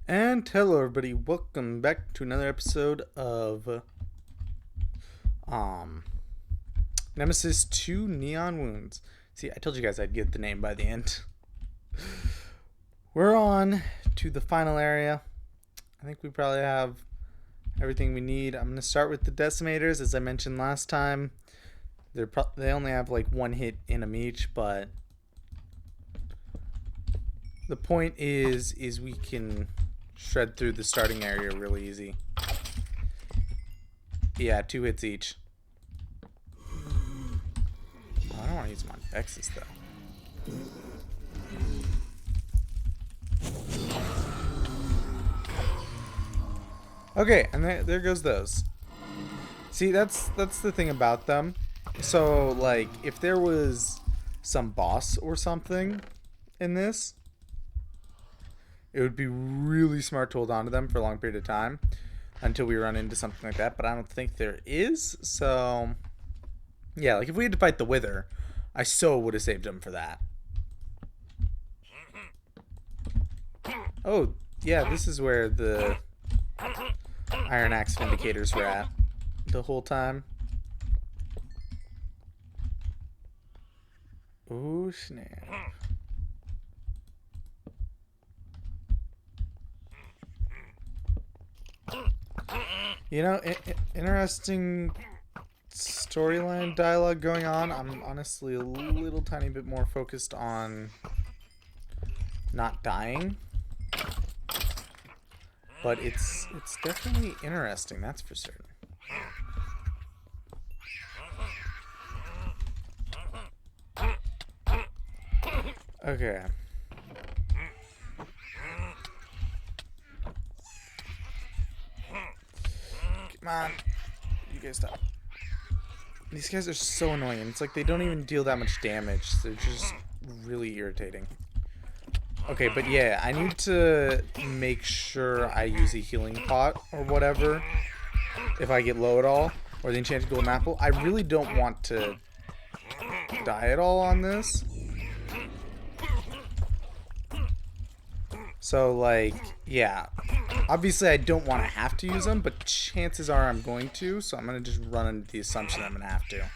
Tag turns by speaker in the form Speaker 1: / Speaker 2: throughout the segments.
Speaker 1: And hello everybody, welcome back to another episode of um Nemesis 2 Neon Wounds. See, I told you guys I'd get the name by the end. We're on to the final area. I think we probably have everything we need. I'm going to start with the decimators. As I mentioned last time, they only have like one hit in them each, but the point is we can shred through the starting area really easy. Yeah, 2 hits each. Oh, I don't want to use my Nexus though. Okay, and there goes those. See, that's the thing about them. So, like, if there was some boss or something in this, it would be really smart to hold on to them for a long period of time until we run into something like that. But I don't think there is. So, yeah, like if we had to fight the Wither, I so would have saved him for that. Oh, yeah, this is where the Iron Axe Vindicators were at the whole time. Oh, snap. You know, interesting storyline dialogue going on. I'm honestly a little tiny bit more focused on not dying. But it's definitely interesting, that's for certain. Okay. Come on. You guys stop. These guys are so annoying. It's like they don't even deal that much damage. They're just really irritating. Okay, but yeah, I need to make sure I use a healing pot or whatever if I get low at all, or the enchanted golden apple. I really don't want to die at all on this. So, like, yeah. Obviously, I don't want to have to use them, but chances are I'm going to, so I'm going to just run into the assumption I'm going to have to.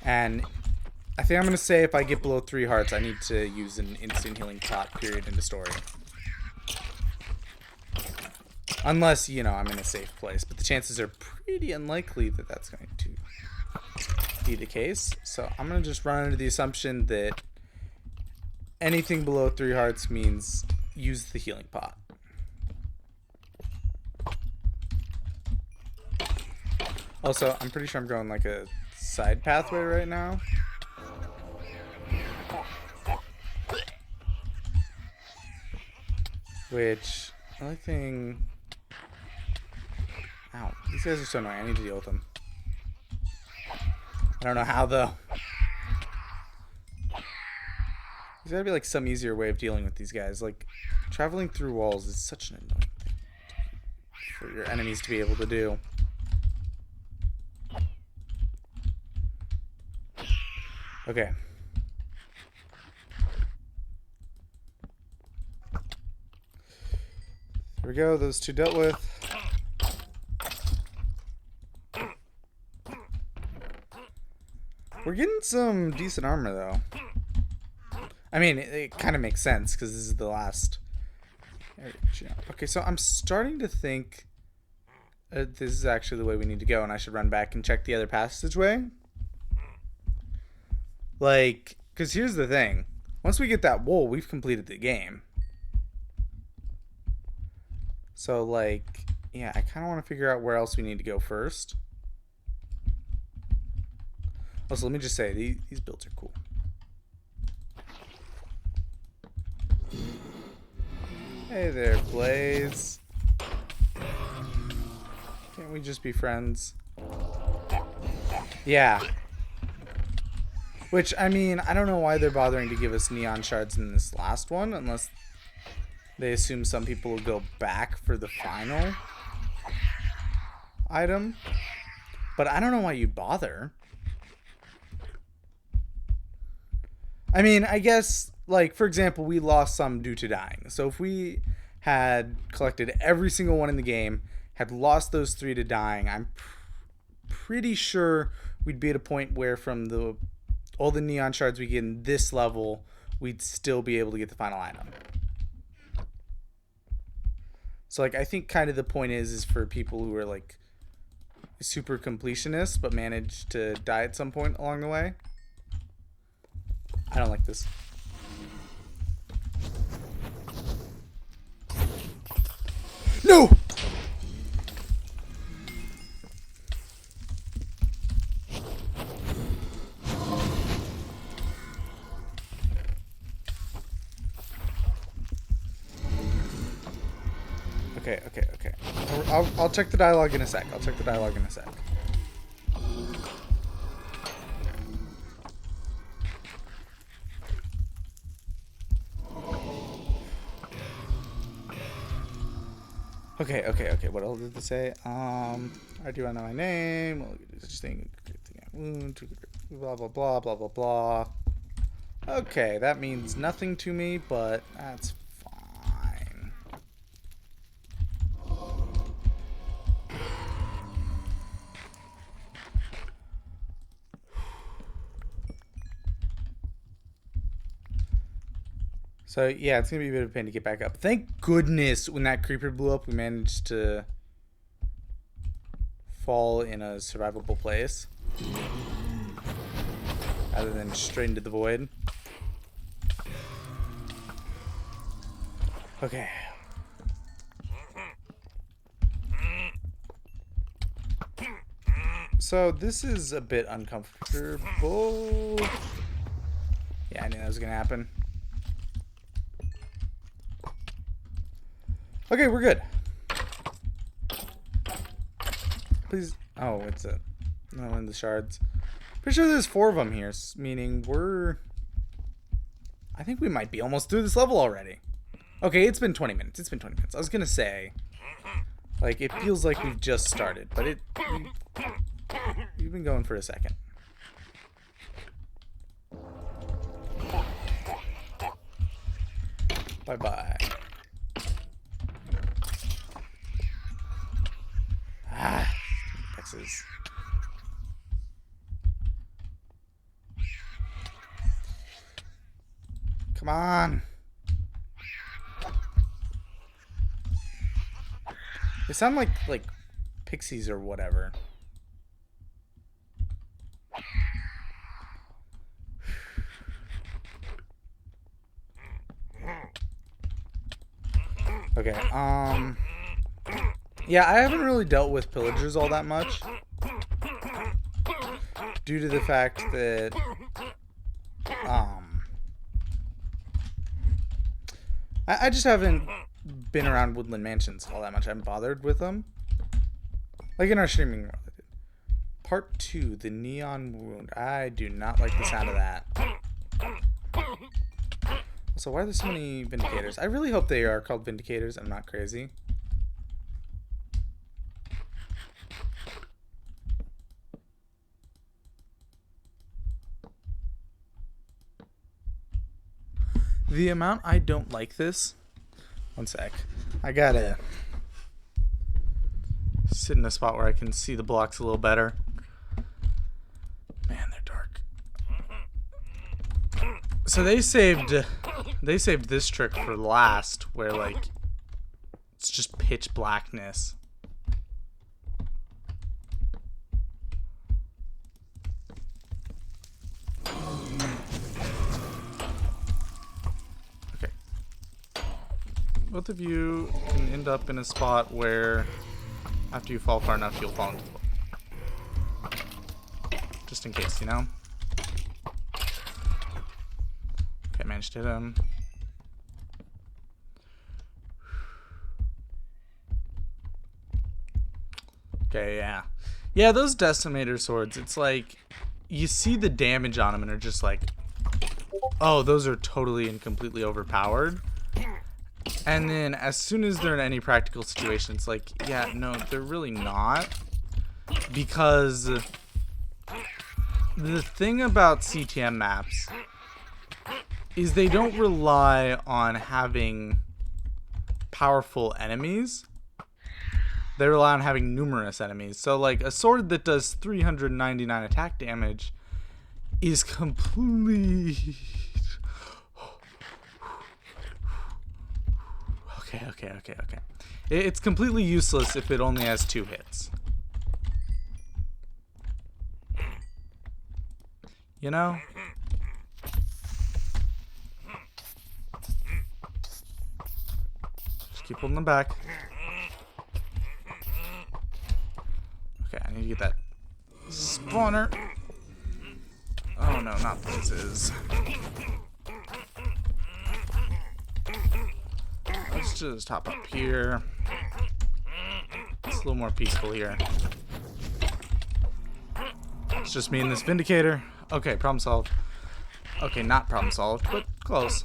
Speaker 1: And I think I'm going to say if I get below 3 hearts, I need to use an instant healing pot, period, into story. Unless, you know, I'm in a safe place. But the chances are pretty unlikely that that's going to be the case. So I'm going to just run into the assumption that anything below 3 hearts means use the healing pot. Also, I'm pretty sure I'm going like a side pathway right now. Which, only thing... Ow, these guys are so annoying. I need to deal with them. I don't know how, though. There's gotta be like some easier way of dealing with these guys. Like, traveling through walls is such an annoying thing for your enemies to be able to do. Okay. There we go, those 2 dealt with. We're getting some decent armor, though. I mean, it kind of makes sense, because this is the last... Okay, so I'm starting to think this is actually the way we need to go, and I should run back and check the other passageway. Like, because here's the thing. Once we get that wool, we've completed the game. So, like, yeah, I kind of want to figure out where else we need to go first. Also, let me just say, these builds are cool. Hey there, Blaze. Can't we just be friends? Yeah. Which, I mean, I don't know why they're bothering to give us neon shards in this last one, unless they assume some people will go back for the final item. But I don't know why you'd bother. I mean, I guess, like, for example, we lost some due to dying. So if we had collected every single one in the game, had lost those 3 to dying, I'm pretty sure we'd be at a point where from all the neon shards we get in this level, we'd still be able to get the final item. So, like, I think kind of the point is for people who are, like, super completionists but manage to die at some point along the way. I don't like this. No! Okay. I'll check the dialogue in a sec. Okay. What else did they say? I do want to know my name. Just think, wound, blah blah blah blah blah blah. Okay, that means nothing to me, but that's fine. So, yeah, it's going to be a bit of a pain to get back up. Thank goodness when that creeper blew up, we managed to fall in a survivable place. Rather than straight into the void. Okay. So, this is a bit uncomfortable. Yeah, I knew that was going to happen. Okay, we're good. Please. Oh, it's a. No, in the shards. Pretty sure there's 4 of them here, meaning I think we might be almost through this level already. Okay, it's been 20 minutes. I was gonna say, like, it feels like we've just started, but we've been going for a second. Bye-bye. Texas. Come on. They sound like pixies or whatever. Okay, yeah, I haven't really dealt with pillagers all that much. Due to the fact that, I just haven't been around Woodland Mansions all that much. I haven't bothered with them. Like in our streaming world. Part 2, the Neon Wound. I do not like the sound of that. So why are there so many Vindicators? I really hope they are called Vindicators. I'm not crazy. The amount I don't like this. One sec. I gotta sit in a spot where I can see the blocks a little better. Man, they're dark. So they saved this trick for last, where like it's just pitch blackness. Both of you can end up in a spot where after you fall far enough, you'll fall into the hole. Just in case, you know? Okay, managed to hit him. Okay, yeah. Yeah, those Decimator swords, it's like, you see the damage on them and are just like, oh, those are totally and completely overpowered. And then as soon as they're in any practical situation, it's like, yeah, no, they're really not. Because the thing about CTM maps is they don't rely on having powerful enemies. They rely on having numerous enemies. So like a sword that does 399 attack damage is complete. Okay. It's completely useless if it only has 2 hits. You know? Just keep holding them back. Okay, I need to get that spawner. Oh no, not blazes. Let's just hop up here. It's a little more peaceful here. It's just me and this Vindicator. Okay, problem solved. Okay, not problem solved, but close.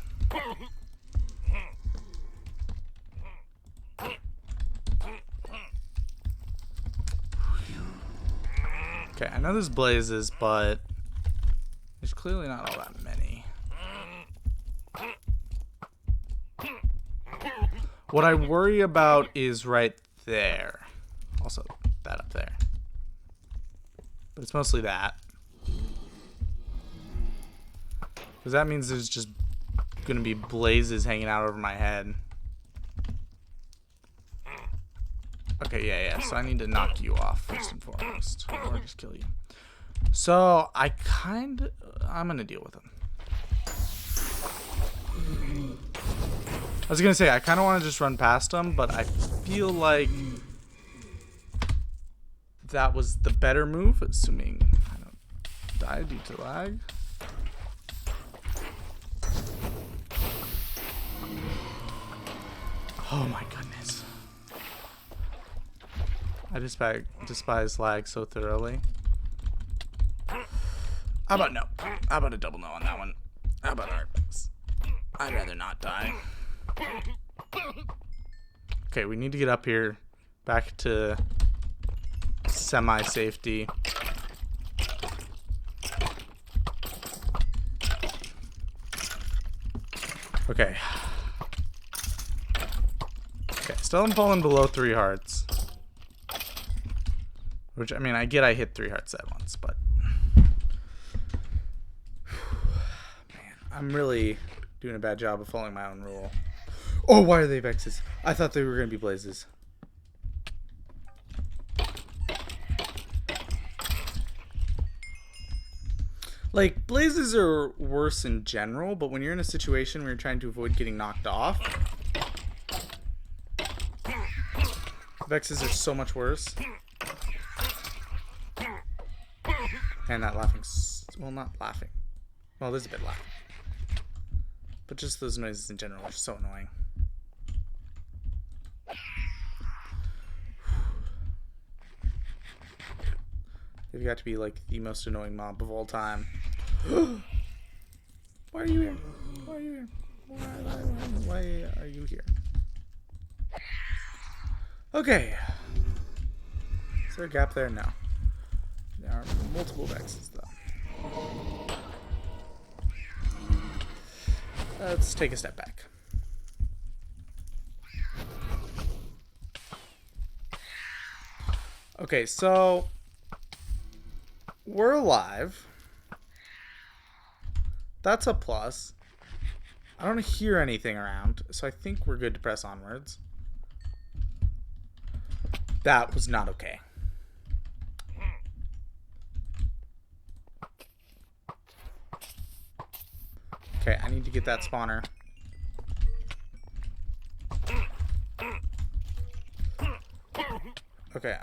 Speaker 1: Okay, I know there's blazes, but there's clearly not all that many. What I worry about is right there. Also, that up there. But it's mostly that. Because that means there's just going to be blazes hanging out over my head. Okay, yeah. So I need to knock you off first and foremost. Or just kill you. So, I'm going to deal with them. I was going to say, I kind of want to just run past them, but I feel like that was the better move, assuming I don't die due to lag. Oh my goodness. I despise lag so thoroughly. How about no? How about a double no on that one? How about Artemis? I'd rather not die. Okay, we need to get up here back to semi-safety. Okay. Okay, still I'm falling below 3 hearts. Which, I mean, I get I hit 3 hearts at once, but... Man, I'm really doing a bad job of following my own rule. Oh, why are they Vexes? I thought they were going to be Blazes. Like, Blazes are worse in general, but when you're in a situation where you're trying to avoid getting knocked off, Vexes are so much worse. And that laughing, well, not laughing. Well, there's a bit laughing. But just those noises in general are so annoying. They've got to be like the most annoying mob of all time. Why are you here? Why are you here? Why are you here? Okay. Is there a gap there? No. There are multiple Vexes though. Let's take a step back. Okay, so we're alive. That's a plus. I don't hear anything around, so I think we're good to press onwards. That was not okay. Okay, I need to get that spawner. Okay,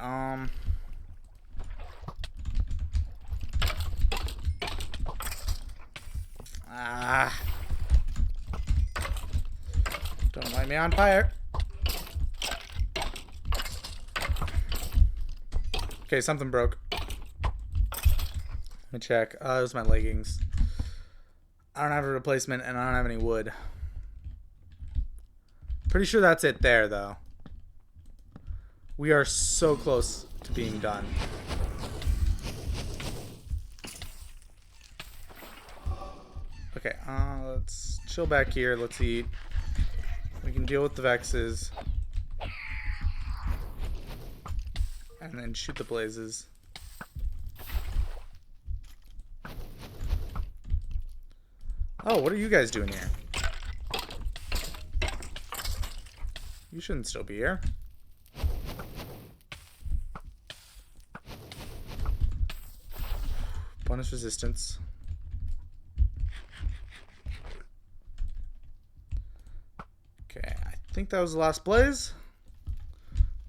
Speaker 1: don't light me on fire. Okay, something broke. Let me check. It was my leggings. I don't have a replacement, and I don't have any wood. Pretty sure that's it there, though. We are so close to being done. Okay, let's chill back here. Let's eat. We can deal with the Vexes. And then shoot the blazes. Oh, what are you guys doing here? You shouldn't still be here. Bonus resistance. Okay, I think that was the last blaze.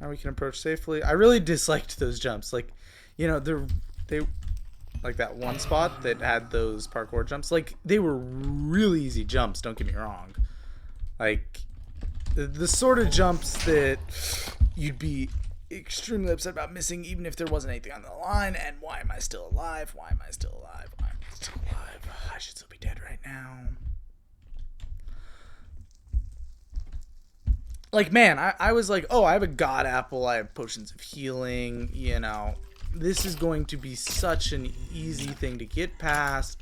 Speaker 1: Now we can approach safely. I really disliked those jumps. Like, you know, they like that one spot that had those parkour jumps. Like, they were really easy jumps, don't get me wrong. Like, the sort of jumps that you'd be extremely upset about missing even if there wasn't anything on the line. And why am I still alive? Why am I still alive? Why am I still alive? I should still be dead right now. Like, man, I was like, oh, I have a god apple, I have potions of healing, you know. This is going to be such an easy thing to get past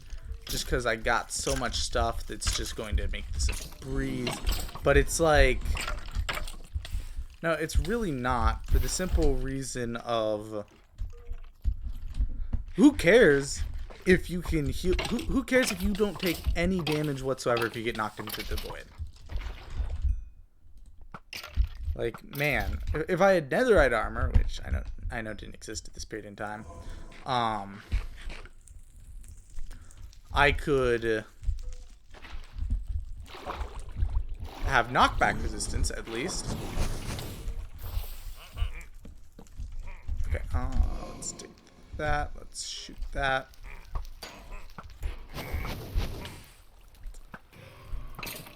Speaker 1: just because I got so much stuff that's just going to make this a breeze. But it's like, no, it's really not, for the simple reason of, who cares if you can heal? Who cares if you don't take any damage whatsoever if you get knocked into the void? Like, man, if I had netherite armor, which I know didn't exist at this period in time, I could have knockback resistance at least. Okay, let's take that. Let's shoot that.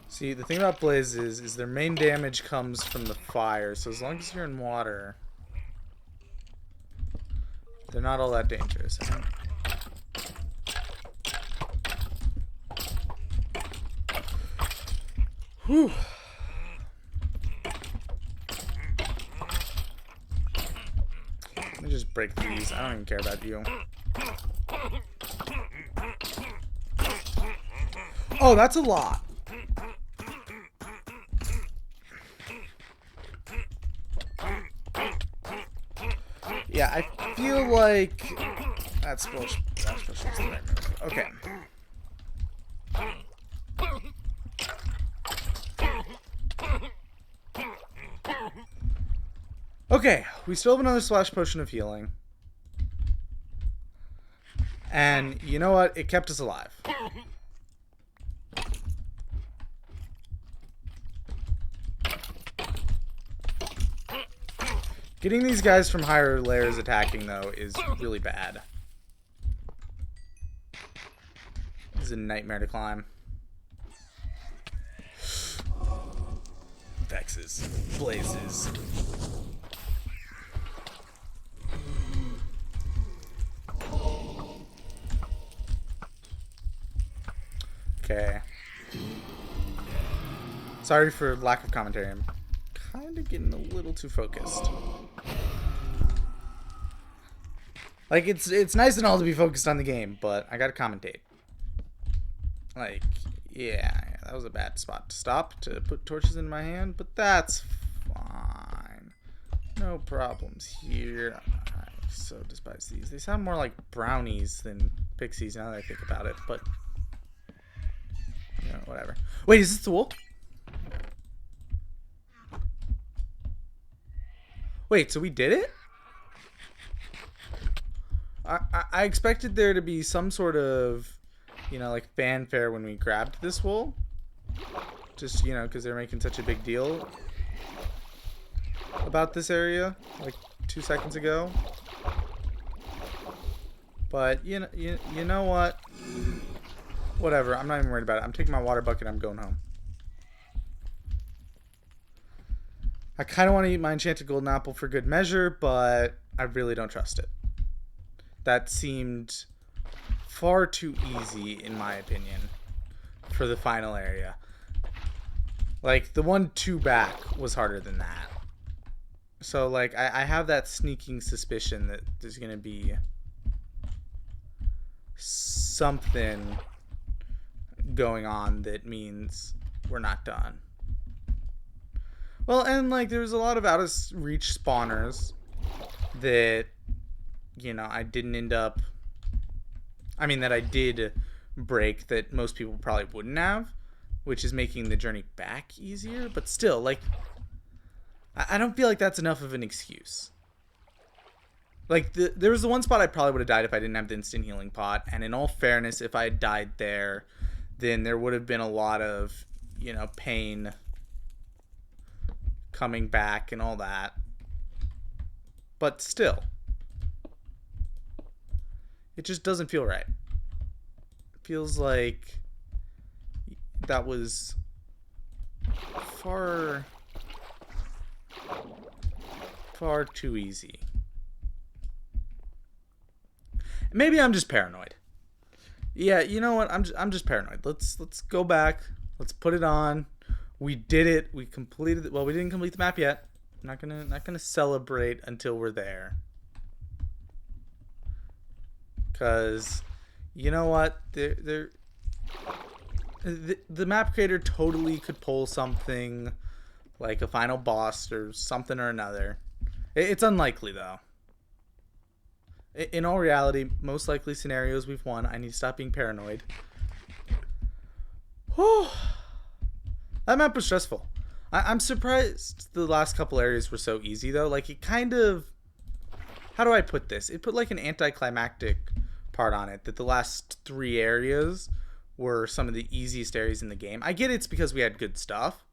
Speaker 1: See, the thing about blazes is their main damage comes from the fire, so as long as you're in water, they're not all that dangerous. Whew. Let me just break these. I don't even care about you. Oh, that's a lot. Yeah, I feel like that's supposed to be the right move. Okay. Okay, we still have another splash potion of healing. And you know what? It kept us alive. Getting these guys from higher layers attacking, though, is really bad. This is a nightmare to climb. Vexes. Blazes. Okay. Sorry for lack of commentary. I'm kind of getting a little too focused. Like, it's nice and all to be focused on the game, but I gotta commentate. Like, yeah, that was a bad spot to stop, to put torches in my hand, but that's fine. No problems here. I so despise these. They sound more like brownies than pixies now that I think about it, but, you know, whatever. Wait, is this the wolf? Wait, so we did it? I expected there to be some sort of, you know, like fanfare when we grabbed this wool. Just, you know, because they're making such a big deal about this area, like 2 seconds ago. But, you know what? Whatever, I'm not even worried about it. I'm taking my water bucket, I'm going home. I kind of want to eat my enchanted golden apple for good measure, but I really don't trust it. That seemed far too easy, in my opinion, for the final area. Like, the 1-2 back was harder than that. So, like, I have that sneaking suspicion that there's going to be something going on that means we're not done. Well, and like there's a lot of out of reach spawners that, you know, I didn't end up. I mean, that I did break that most people probably wouldn't have, which is making the journey back easier. But still, like, I don't feel like that's enough of an excuse. Like, there was the one spot I probably would have died if I didn't have the instant healing pot. And in all fairness, if I had died there, then there would have been a lot of, you know, pain coming back and all that. But still, it just doesn't feel right. It feels like that was far too easy. Maybe I'm just paranoid. Yeah, you know what? I'm just paranoid. Let's go back. Let's put it on. We did it. We completed it. Well, we didn't complete the map yet. I'm not gonna celebrate until we're there. Cause you know what? The map creator totally could pull something like a final boss or something or another. It's unlikely though. In all reality, most likely scenarios we've won. I need to stop being paranoid. Whew. That map was stressful. I'm surprised the last couple areas were so easy though. Like it kind of, how do I put this? It put like an anticlimactic part on it that the last 3 areas were some of the easiest areas in the game. I get it's because we had good stuff.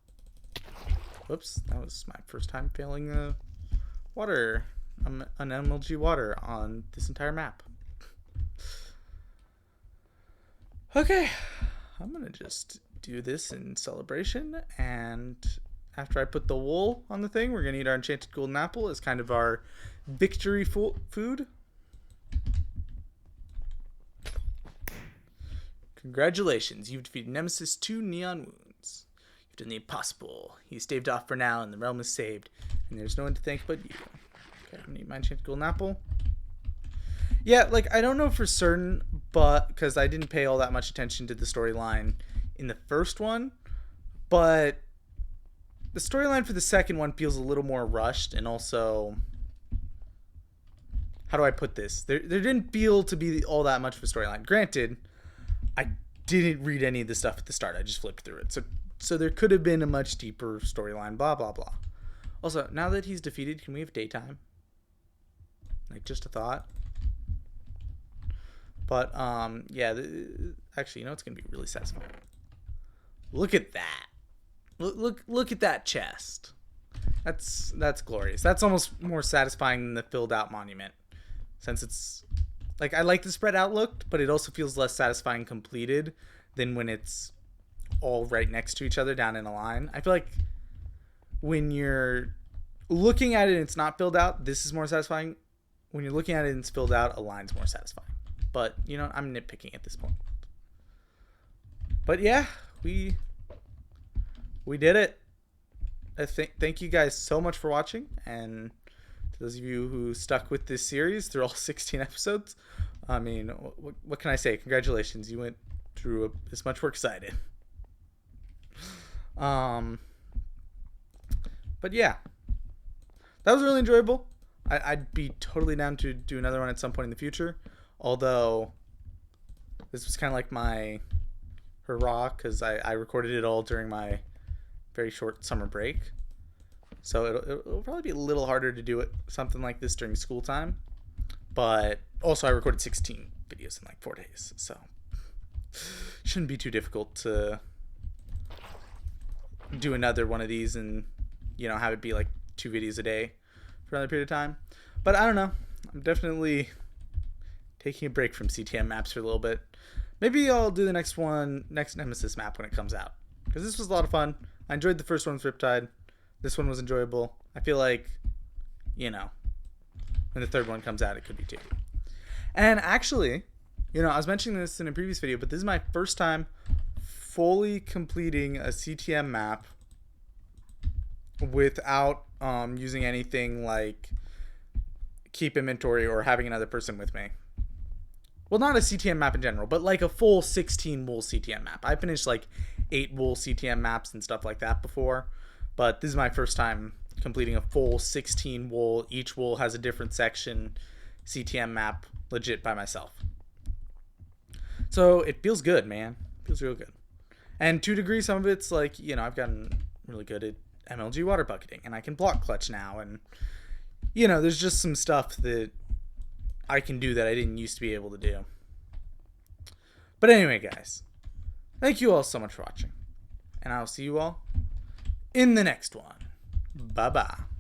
Speaker 1: Whoops, that was my first time failing water. An MLG water on this entire map. Okay, I'm gonna just do this in celebration, and after I put the wool on the thing, we're gonna eat our enchanted golden apple as kind of our victory food. Congratulations, you've defeated Nemesis 2 neon wounds. You've done the impossible. He's staved off for now, and the realm is saved, and there's no one to thank but you. Okay, I'm gonna eat my enchanted golden apple. Yeah, like, I don't know for certain, but because I didn't pay all that much attention to the storyline in the first one, but the storyline for the second one feels a little more rushed, and also, how do I put this? There didn't feel to be all that much of a storyline. Granted, I didn't read any of the stuff at the start. I just flipped through it. So there could have been a much deeper storyline, blah, blah, blah. Also, now that he's defeated, can we have daytime? Like, just a thought. But, yeah, actually, you know, it's going to be really satisfying. Look at that. Look at that chest. That's glorious. That's almost more satisfying than the filled out monument. Since it's, like, I like the spread out look, but it also feels less satisfying completed than when it's all right next to each other down in a line. I feel like when you're looking at it and it's not filled out, this is more satisfying. When you're looking at it and it's filled out, a line's more satisfying. But, you know, I'm nitpicking at this point. But yeah, we did it. Thank you guys so much for watching, and to those of you who stuck with this series through all 16 episodes, I mean, what can I say? Congratulations, you went through as much work as I did. But yeah, that was really enjoyable. I'd be totally down to do another one at some point in the future, although this was kind of like my hurrah, because I recorded it all during my very short summer break, so it'll probably be a little harder to do it something like this during school time. But also I recorded 16 videos in like 4 days, so shouldn't be too difficult to do another one of these and, you know, have it be like 2 videos a day for another period of time. But I don't know, I'm definitely taking a break from CTM maps for a little bit. Maybe I'll do the next Nemesis map when it comes out, because this was a lot of fun. I enjoyed the first one with Riptide. This one was enjoyable. I feel like, you know, when the third one comes out, it could be too. And actually, you know, I was mentioning this in a previous video, but this is my first time fully completing a CTM map without using anything like keep inventory or having another person with me. Well, not a CTM map in general, but like a full 16 wool CTM map. I finished like 8 wool CTM maps and stuff like that before, but this is my first time completing a full 16 wool. Each wool has a different section CTM map legit by myself. So it feels good, man. It feels real good. And to a degree, some of it's like, I've gotten really good at MLG water bucketing, and I can block clutch now, and there's just some stuff that I can do that I didn't used to be able to do. But anyway, guys, thank you all so much for watching, and I'll see you all in the next one. Bye-bye.